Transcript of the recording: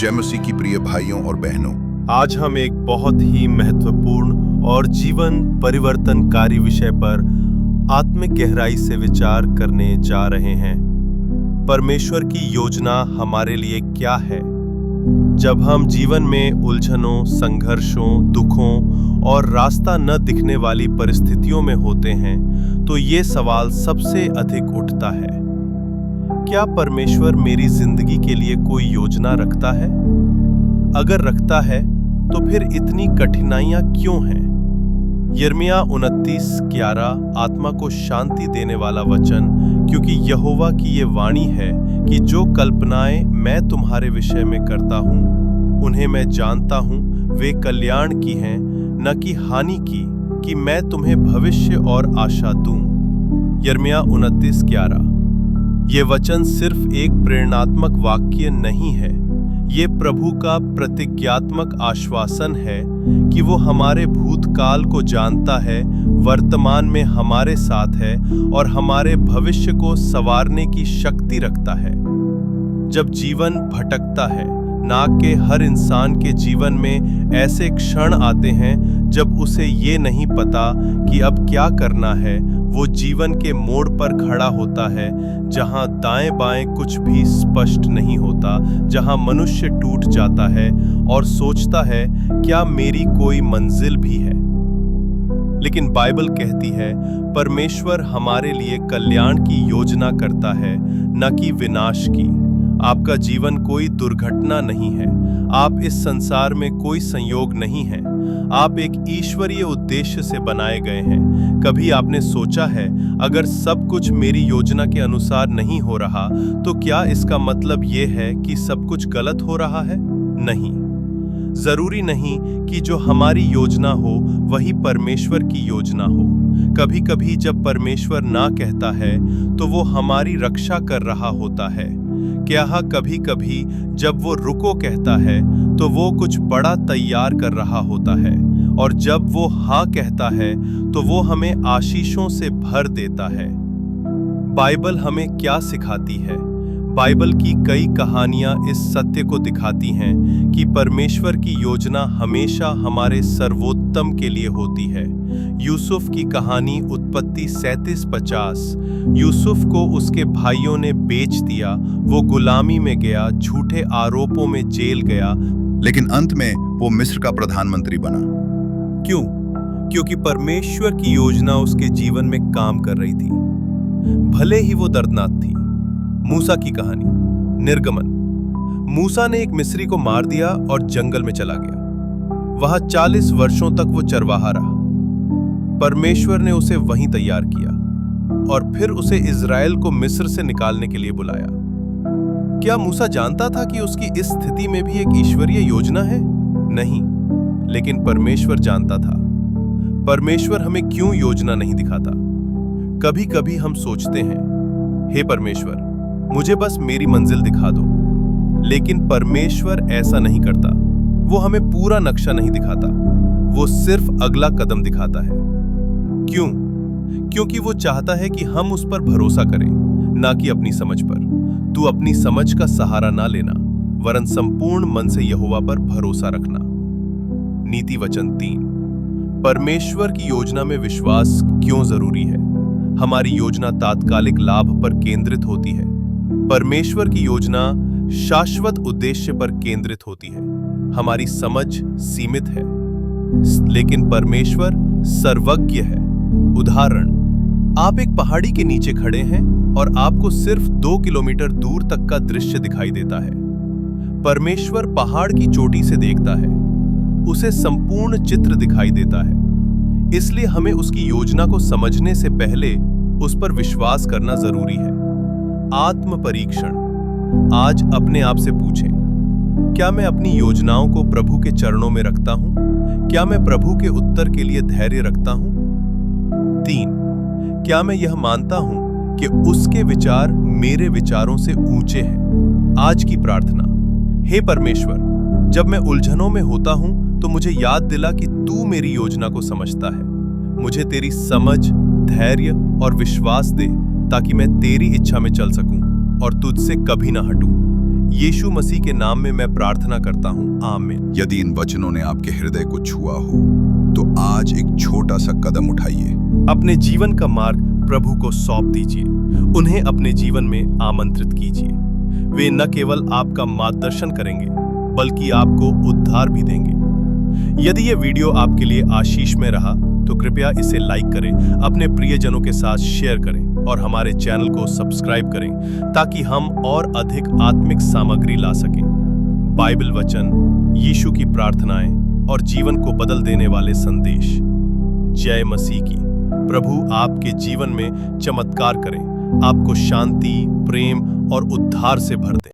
जय मसीह की प्रिय भाइयों और बहनों, आज हम एक बहुत ही महत्वपूर्ण और जीवन परिवर्तनकारी विषय पर आत्मिक गहराई से विचार करने जा रहे हैं। परमेश्वर की योजना हमारे लिए क्या है? जब हम जीवन में उलझनों, संघर्षों, दुखों और रास्ता न दिखने वाली परिस्थितियों में होते हैं, तो ये सवाल सबसे अधिक उठता है, क्या परमेश्वर मेरी जिंदगी के लिए कोई योजना रखता है? अगर रखता है तो फिर इतनी कठिनाइयां क्यों हैं? यिर्मयाह 29:11 आत्मा को शांति देने वाला वचन, क्योंकि यहोवा की ये वाणी है कि जो कल्पनाएं मैं तुम्हारे विषय में करता हूं, उन्हें मैं जानता हूं, वे कल्याण की हैं, न कि हानि की, कि मैं तुम्हें भविष्य और आशा दूं। यिर्मयाह 29:11। ये वचन सिर्फ एक प्रेरणात्मक वाक्य नहीं है, ये प्रभु का प्रतिज्ञात्मक आश्वासन है कि वो हमारे भूतकाल को जानता है, वर्तमान में हमारे साथ है और हमारे भविष्य को संवारने की शक्ति रखता है। जब जीवन भटकता है, ना के हर इंसान के जीवन में ऐसे क्षण आते हैं जब उसे ये नहीं पता कि अब क्या करना है। वो जीवन के मोड़ पर खड़ा होता है, जहां दाएं बाएं कुछ भी स्पष्ट नहीं होता, जहां मनुष्य टूट जाता है और सोचता है, क्या मेरी कोई मंजिल भी है? लेकिन बाइबल कहती है, परमेश्वर हमारे लिए कल्याण की योजना करता है, न कि विनाश की। आपका जीवन कोई दुर्घटना नहीं है, आप इस संसार में कोई संयोग नहीं है, आप एक ईश्वरीय उद्देश्य से बनाए गए हैं। कभी आपने सोचा है, अगर सब कुछ मेरी योजना के अनुसार नहीं हो रहा, तो क्या इसका मतलब ये है कि सब कुछ गलत हो रहा है? नहीं, जरूरी नहीं कि जो हमारी योजना हो वही परमेश्वर की योजना हो। कभी कभी जब परमेश्वर ना कहता है, तो वो हमारी रक्षा कर रहा होता है। क्या कभी कभी जब वो रुको कहता है, तो वो कुछ बड़ा तैयार कर रहा होता है, और जब वो हाँ कहता है, तो वो हमें आशीषों से भर देता है। बाइबल हमें क्या सिखाती है? बाइबल की कई कहानियां इस सत्य को दिखाती हैं कि परमेश्वर की योजना हमेशा हमारे सर्वोत्तम के लिए होती है। यूसुफ की कहानी उत्पत्ति 37:50। यूसुफ को उसके भाइयों ने बेच दिया, वो गुलामी में गया, झूठे आरोपों में जेल गया, लेकिन अंत में वो मिस्र का प्रधानमंत्री बना। क्यों? क्योंकि परमेश्वर की योजना उसके जीवन में काम कर रही थी, भले ही वो दर्दनाक थी। मूसा की कहानी, निर्गमन। मूसा ने एक मिस्री को मार दिया और जंगल में चला गया। वहां 40 वर्षों तक वो चरवाहा रहा। परमेश्वर ने उसे वहीं तैयार किया और फिर उसे इज़राइल को मिस्र से निकालने के लिए बुलाया। क्या मूसा जानता था कि उसकी इस स्थिति में भी एक ईश्वरीय योजना है? नहीं, लेकिन परमेश्वर जानता था। परमेश्वर हमें क्यों योजना नहीं दिखाता? कभी कभी हम सोचते हैं, हे परमेश्वर, मुझे बस मेरी मंजिल दिखा दो। लेकिन परमेश्वर ऐसा नहीं करता। वो हमें पूरा नक्शा नहीं दिखाता, वो सिर्फ अगला कदम दिखाता है। क्यों? क्योंकि वो चाहता है कि हम उस पर भरोसा करें, ना कि अपनी समझ पर। तू अपनी समझ का सहारा ना लेना, वरन संपूर्ण मन से यहोवा पर भरोसा रखना। नीति वचन 3। परमेश्वर की योजना में विश्वास क्यों जरूरी है? हमारी योजना तात्कालिक लाभ पर केंद्रित होती है। परमेश्वर की योजना शाश्वत उद्देश्य पर केंद्रित होती है। हमारी समझ सीमित है, लेकिन परमेश्वर सर्वज्ञ है। उदाहरण, आप एक पहाड़ी के नीचे खड़े हैं और आपको सिर्फ 2 किलोमीटर दूर तक का दृश्य दिखाई देता है। परमेश्वर पहाड़ की चोटी से देखता है, उसे संपूर्ण चित्र दिखाई देता है। इसलिए हमें उसकी योजना को समझने से पहले उस पर विश्वास करना जरूरी है। आत्म परीक्षण। आज अपने आप से पूछें, क्या मैं अपनी योजनाओं को प्रभु के चरणों में रखता हूं? क्या मैं प्रभु के उत्तर के लिए धैर्य रखता हूं? 3, क्या मैं यह मानता हूं कि उसके विचार मेरे विचारों से ऊंचे हैं? आज की प्रार्थना, हे परमेश्वर, जब मैं उलझनों में होता हूं, तो मुझे याद दिला कि तू मेरी योजना को समझता है। मुझे तेरी समझ, धैर्य और विश्वास दे, ताकि मैं तेरी इच्छा में चल सकूं और तुझसे कभी ना हटूं। यीशु मसीह के नाम में मैं प्रार्थना करता हूँ, आमीन। यदि इन वचनों ने आपके हृदय को छुआ हो तो आज एक छोटा सा कदम उठाइए। अपने जीवन का मार्ग प्रभु को सौंप दीजिए। उन्हें अपने जीवन में आमंत्रित कीजिए। वे न केवल आपका मार्गदर्शन करेंगे बल्कि आपको उद्धार भी देंगे। यदि यह वीडियो आपके लिए आशीष में रहा तो कृपया इसे लाइक करें, अपने प्रियजनों के साथ शेयर करें और हमारे चैनल को सब्सक्राइब करें ताकि हम और अधिक आत्मिक सामग्री ला सकें। बाइबल वचन, यीशु की प्रार्थनाएं और जीवन को बदल देने वाले संदेश। जय मसीह की। प्रभु आपके जीवन में चमत्कार करें, आपको शांति, प्रेम और उद्धार से भर दें।